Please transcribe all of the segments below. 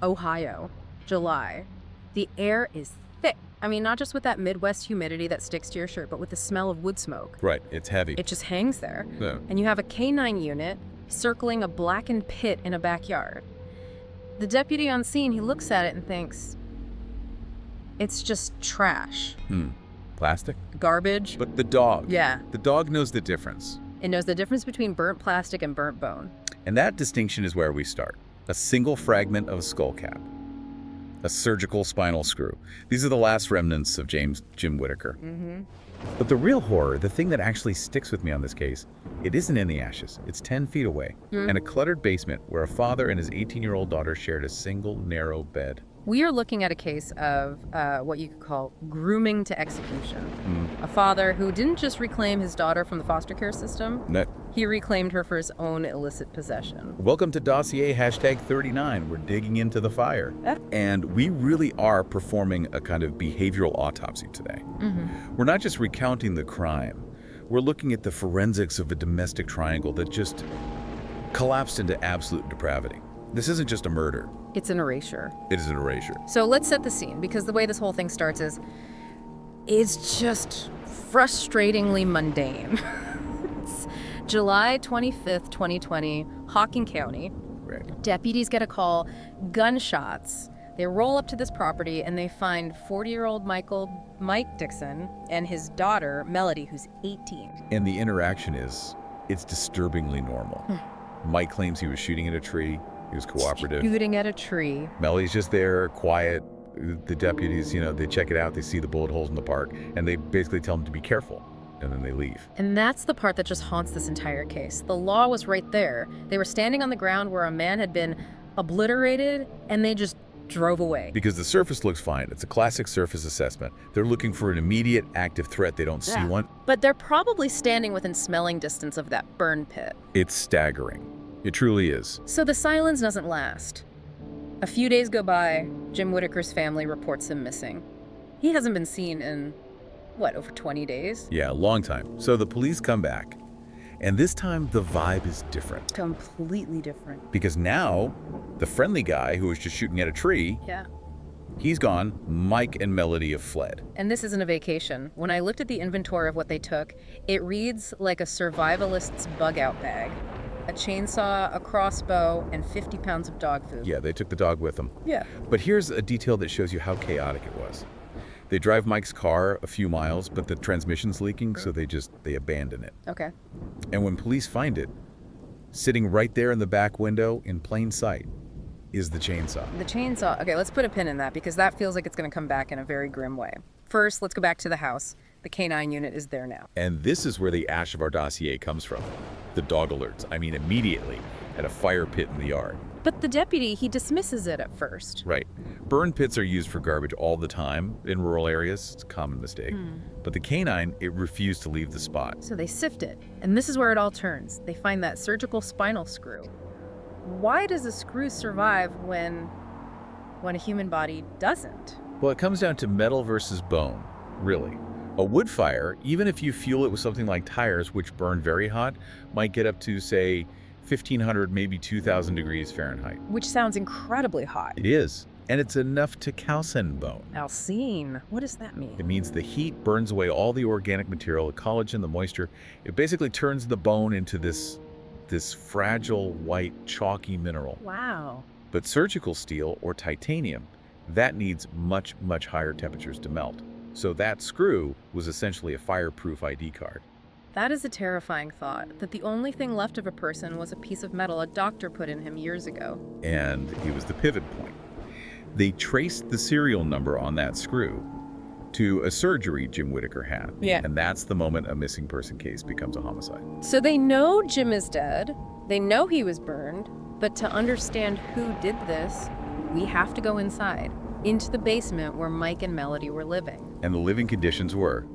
Ohio, July. The air is thick. I mean, not just with that Midwest humidity that sticks to your shirt, but with the smell of wood smoke. Right, it's heavy. It just hangs there. Yeah. And you have a K-9 unit circling a blackened pit in a backyard. The deputy on scene, he looks at it and thinks, it's just trash. Plastic? Garbage. But the dog. Yeah. The dog knows the difference. It knows the difference between burnt plastic and burnt bone. And that distinction is where we start. A single fragment of a skull cap. A surgical spinal screw. These are the last remnants of Jim Whitaker. But the real horror, the thing that actually sticks with me on this case, it isn't in the ashes. It's 10 feet away, in a cluttered basement where a father and his 18-year-old daughter shared a single narrow bed. We are looking at a case of what you could call grooming to execution. A father who didn't just reclaim his daughter from the foster care system, he reclaimed her for his own illicit possession. Welcome to Dossier #39. We're digging into the fire. And we really are performing a kind of behavioral autopsy today. We're not just recounting the crime. We're looking at the forensics of a domestic triangle that just collapsed into absolute depravity. This isn't just a murder. It's an erasure. It is an erasure. So let's set the scene, because the way this whole thing starts is, it's just frustratingly mundane. It's July 25th, 2020, Hocking County. Right. Deputies get a call, gunshots. They roll up to this property and they find 40-year-old Mike Dixon and his daughter, Melody, who's 18. And the interaction is, it's disturbingly normal. Mike claims he was shooting at a tree. He was cooperative. Shooting at a tree. Melody's just there, quiet. The deputies, they check it out. They see the bullet holes in the park, and they basically tell him to be careful, and then they leave. And that's the part that just haunts this entire case. The law was right there. They were standing on the ground where a man had been obliterated, and they just drove away. Because the surface looks fine. It's a classic surface assessment. They're looking for an immediate active threat. They don't see one. But they're probably standing within smelling distance of that burn pit. It's staggering. It truly is. So the silence doesn't last. A few days go by, Jim Whitaker's family reports him missing. He hasn't been seen in, over 20 days? Yeah, a long time. So the police come back, and this time the vibe is different. Completely different. Because now, the friendly guy who was just shooting at a tree, he's gone. Mike and Melody have fled. And this isn't a vacation. When I looked at the inventory of what they took, it reads like a survivalist's bug-out bag. A chainsaw, a crossbow, and 50 pounds of dog food. Yeah, they took the dog with them. Yeah. But here's a detail that shows you how chaotic it was. They drive Mike's car a few miles, but the transmission's leaking, so they abandon it. Okay. And when police find it, sitting right there in the back window in plain sight is the chainsaw. The chainsaw. Okay, let's put a pin in that because that feels like it's going to come back in a very grim way. First, let's go back to the house. The K-9 unit is there now. And this is where the ash of our dossier comes from. The dog alerts. I mean, immediately at a fire pit in the yard. But the deputy, he dismisses it at first. Right. Burn pits are used for garbage all the time in rural areas. It's a common mistake. But the K-9, it refused to leave the spot. So they sift it. And this is where it all turns. They find that surgical spinal screw. Why does a screw survive when a human body doesn't? Well, it comes down to metal versus bone, really. A wood fire, even if you fuel it with something like tires, which burn very hot, might get up to, say, 1,500, maybe 2,000 degrees Fahrenheit. Which sounds incredibly hot. It is. And it's enough to calcine bone. Calcine? What does that mean? It means the heat burns away all the organic material, the collagen, the moisture. It basically turns the bone into this fragile, white, chalky mineral. Wow. But surgical steel, or titanium, that needs much, much higher temperatures to melt. So that screw was essentially a fireproof ID card. That is a terrifying thought, that the only thing left of a person was a piece of metal a doctor put in him years ago. And it was the pivot point. They traced the serial number on that screw to a surgery Jim Whitaker had. Yeah. And that's the moment a missing person case becomes a homicide. So they know Jim is dead, they know he was burned, but to understand who did this, we have to go inside, into the basement where Mike and Melody were living. And the living conditions were,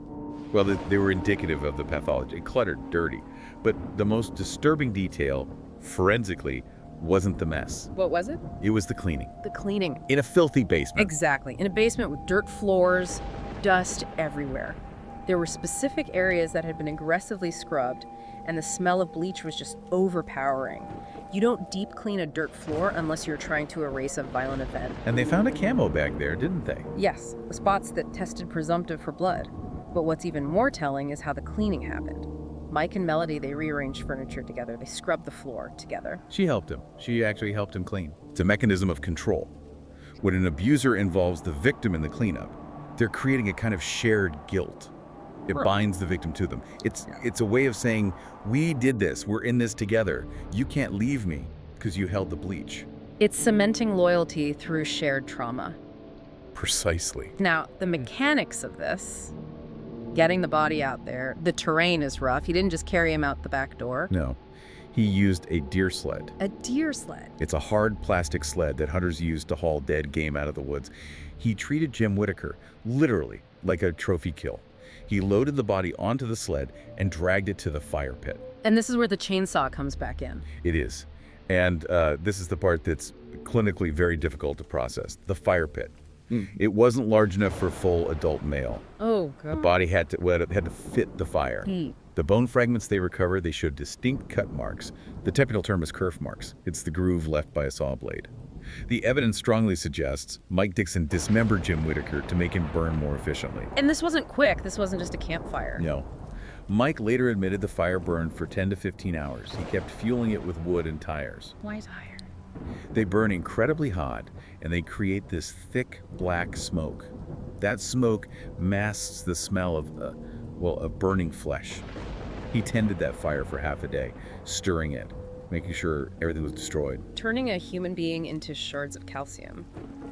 well, they were indicative of the pathology, cluttered, dirty. But the most disturbing detail, forensically, wasn't the mess. What was it? It was the cleaning. The cleaning. In a filthy basement. Exactly. In a basement with dirt floors, dust everywhere. There were specific areas that had been aggressively scrubbed, and the smell of bleach was just overpowering. You don't deep clean a dirt floor unless you're trying to erase a violent event. And they found a camo bag there, didn't they? Yes, the spots that tested presumptive for blood. But what's even more telling is how the cleaning happened. Mike and Melody, they rearranged furniture together. They scrubbed the floor together. She helped him. She actually helped him clean. It's a mechanism of control. When an abuser involves the victim in the cleanup, they're creating a kind of shared guilt. It binds the victim to them. It's a way of saying, we did this, we're in this together. You can't leave me because you held the bleach. It's cementing loyalty through shared trauma. Precisely. Now, the mechanics of this, getting the body out there, the terrain is rough. He didn't just carry him out the back door. No, he used a deer sled. A deer sled? It's a hard plastic sled that hunters use to haul dead game out of the woods. He treated Jim Whitaker literally like a trophy kill. He loaded the body onto the sled and dragged it to the fire pit. And this is where the chainsaw comes back in. It is. And this is the part that's clinically very difficult to process, the fire pit. It wasn't large enough for a full adult male. Oh, God. The body had to fit the fire. The bone fragments they recovered, they showed distinct cut marks. The technical term is kerf marks. It's the groove left by a saw blade. The evidence strongly suggests Mike Dixon dismembered Jim Whitaker to make him burn more efficiently. And this wasn't quick. This wasn't just a campfire. No. Mike later admitted the fire burned for 10 to 15 hours. He kept fueling it with wood and tires. Why tire? They burn incredibly hot, and they create this thick, black smoke. That smoke masks the smell of burning flesh. He tended that fire for half a day, stirring it, making sure everything was destroyed. Turning a human being into shards of calcium.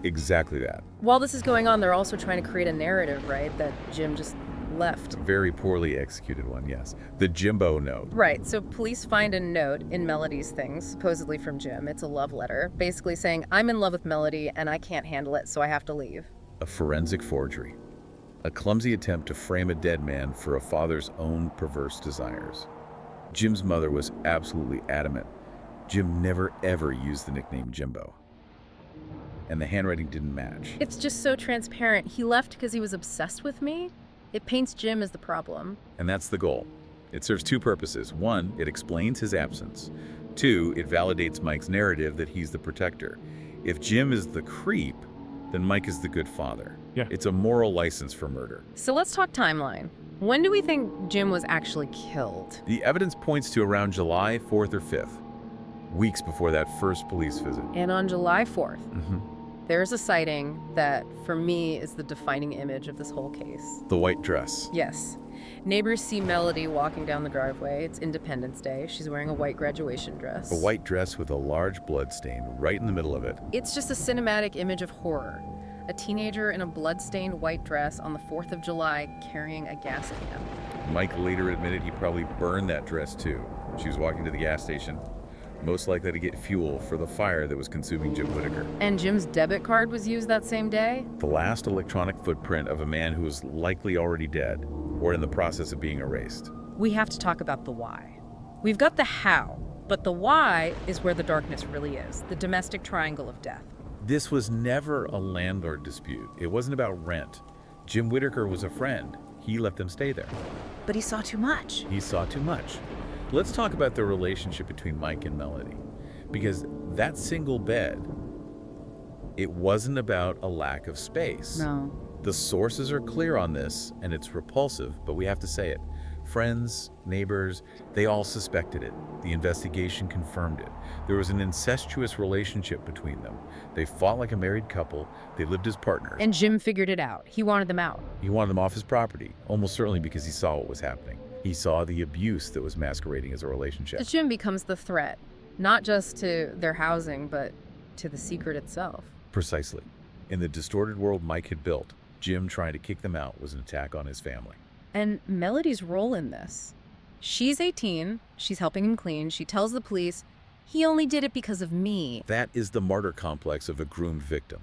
Exactly that. While this is going on, they're also trying to create a narrative, right? That Jim just left. A very poorly executed one, yes. The Jimbo note. Right, so police find a note in Melody's things, supposedly from Jim. It's a love letter, basically saying, I'm in love with Melody and I can't handle it, so I have to leave. A forensic forgery. A clumsy attempt to frame a dead man for a father's own perverse desires. Jim's mother was absolutely adamant. Jim never ever used the nickname Jimbo. And the handwriting didn't match. It's just so transparent. He left because he was obsessed with me? It paints Jim as the problem. And that's the goal. It serves two purposes. One, it explains his absence. Two, it validates Mike's narrative that he's the protector. If Jim is the creep, then Mike is the good father. Yeah. It's a moral license for murder. So let's talk timeline. When do we think Jim was actually killed? The evidence points to around July 4th or 5th, weeks before that first police visit. And on July 4th, there's a sighting that, for me, is the defining image of this whole case. The white dress. Yes. Neighbors see Melody walking down the driveway. It's Independence Day. She's wearing a white graduation dress. A white dress with a large blood stain right in the middle of it. It's just a cinematic image of horror. A teenager in a blood-stained white dress on the 4th of July carrying a gas can. Mike later admitted he probably burned that dress too. She was walking to the gas station, most likely to get fuel for the fire that was consuming Jim Whitaker. And Jim's debit card was used that same day? The last electronic footprint of a man who was likely already dead or in the process of being erased. We have to talk about the why. We've got the how, but the why is where the darkness really is, the domestic triangle of death. This was never a landlord dispute. It wasn't about rent. Jim Whitaker was a friend. He let them stay there. But he saw too much. He saw too much. Let's talk about the relationship between Mike and Melody. Because that single bed, it wasn't about a lack of space. No. The sources are clear on this, and it's repulsive, but we have to say it. Friends, neighbors, they all suspected it. The investigation confirmed it. There was an incestuous relationship between them. They fought like a married couple. They lived as partners. And Jim figured it out. He wanted them out. He wanted them off his property, almost certainly because he saw what was happening. He saw the abuse that was masquerading as a relationship. Jim becomes the threat, not just to their housing, but to the secret itself. Precisely. In the distorted world Mike had built, Jim trying to kick them out was an attack on his family. And Melody's role in this. She's 18, she's helping him clean, she tells the police, he only did it because of me. That is the martyr complex of a groomed victim.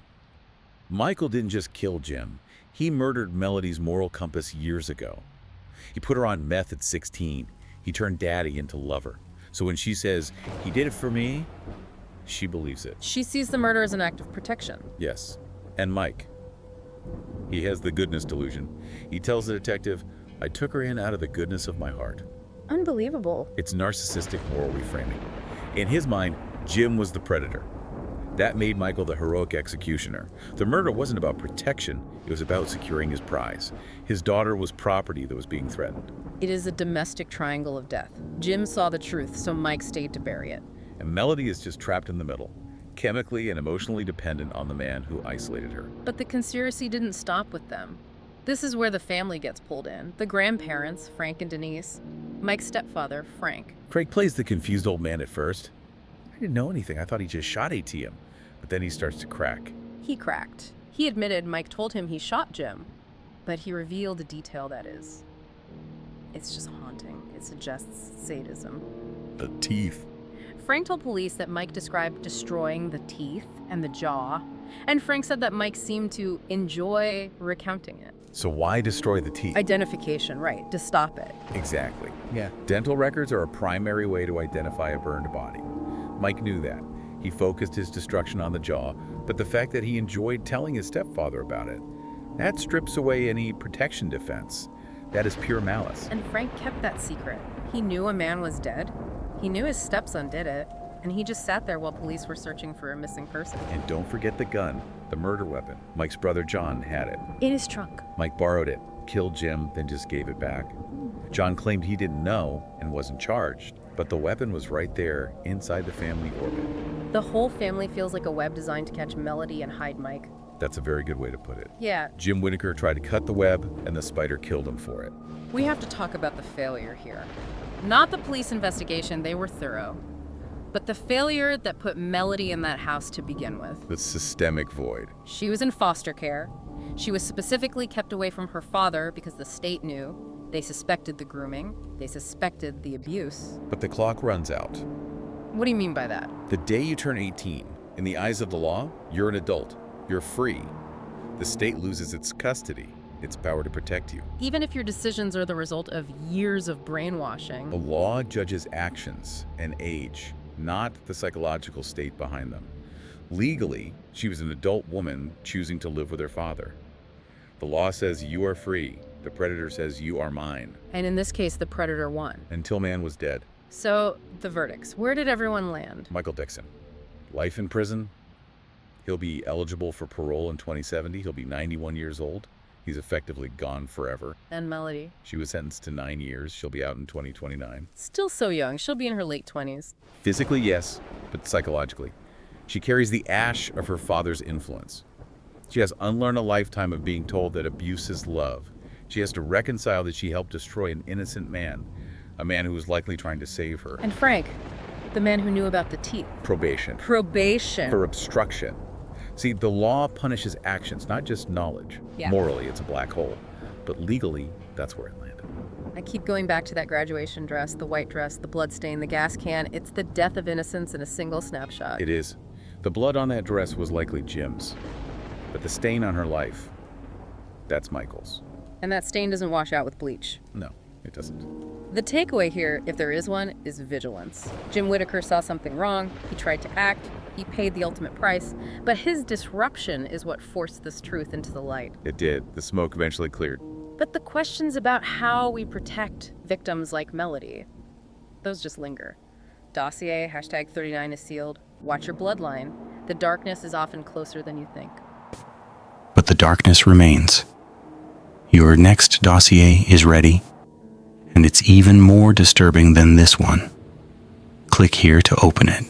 Michael didn't just kill Jim, he murdered Melody's moral compass years ago. He put her on meth at 16. He turned daddy into lover. So when she says, he did it for me, she believes it. She sees the murder as an act of protection. Yes. And Mike, he has the goodness delusion. He tells the detective, I took her in out of the goodness of my heart. Unbelievable. It's narcissistic moral reframing. In his mind, Jim was the predator. That made Michael the heroic executioner. The murder wasn't about protection, it was about securing his prize. His daughter was property that was being threatened. It is a domestic triangle of death. Jim saw the truth, so Mike stayed to bury it. And Melody is just trapped in the middle, chemically and emotionally dependent on the man who isolated her. But the conspiracy didn't stop with them. This is where the family gets pulled in. The grandparents, Frank and Denise. Mike's stepfather, Frank. Frank plays the confused old man at first. I didn't know anything. I thought he just shot ATM. But then he starts to crack. He cracked. He admitted Mike told him he shot Jim. But he revealed a detail that is... it's just haunting. It suggests sadism. The teeth. Frank told police that Mike described destroying the teeth and the jaw. And Frank said that Mike seemed to enjoy recounting it. So why destroy the teeth? Identification, right, to stop it. Exactly. Yeah. Dental records are a primary way to identify a burned body. Mike knew that. He focused his destruction on the jaw, but the fact that he enjoyed telling his stepfather about it, that strips away any protection defense. That is pure malice. And Frank kept that secret. He knew a man was dead. He knew his stepson did it. And he just sat there while police were searching for a missing person. And don't forget the gun, the murder weapon. Mike's brother John had it. In his trunk. Mike borrowed it, killed Jim, then just gave it back. John claimed he didn't know and wasn't charged, but the weapon was right there inside the family orbit. The whole family feels like a web designed to catch Melody and hide Mike. That's a very good way to put it. Yeah. Jim Whitaker tried to cut the web, and the spider killed him for it. We have to talk about the failure here. Not the police investigation, they were thorough. But the failure that put Melody in that house to begin with. The systemic void. She was in foster care. She was specifically kept away from her father because the state knew. They suspected the grooming. They suspected the abuse. But the clock runs out. What do you mean by that? The day you turn 18, in the eyes of the law, you're an adult. You're free. The state loses its custody, its power to protect you. Even if your decisions are the result of years of brainwashing. The law judges actions and age, not the psychological state behind them. Legally, she was an adult woman choosing to live with her father. The law says you are free. The predator says you are mine. And in this case, the predator won. Until man was dead. So, the verdicts. Where did everyone land? Michael Dixon. Life in prison. He'll be eligible for parole in 2070. He'll be 91 years old. He's effectively gone forever. And Melody? She was sentenced to 9 years. She'll be out in 2029. Still so young. She'll be in her late 20s. Physically, yes, but psychologically. She carries the ash of her father's influence. She has unlearned a lifetime of being told that abuse is love. She has to reconcile that she helped destroy an innocent man, a man who was likely trying to save her. And Frank, the man who knew about the teeth. Probation. Probation. For obstruction. See, the law punishes actions, not just knowledge. Yeah. Morally, it's a black hole. But legally, that's where it landed. I keep going back to that graduation dress, the white dress, the blood stain, the gas can. It's the death of innocence in a single snapshot. It is. The blood on that dress was likely Jim's. But the stain on her life, that's Michael's. And that stain doesn't wash out with bleach. No, it doesn't. The takeaway here, if there is one, is vigilance. Jim Whitaker saw something wrong. He tried to act. He paid the ultimate price. But his disruption is what forced this truth into the light. It did. The smoke eventually cleared. But the questions about how we protect victims like Melody, those just linger. Dossier, #39 is sealed. Watch your bloodline. The darkness is often closer than you think. But the darkness remains. Your next dossier is ready, and it's even more disturbing than this one. Click here to open it.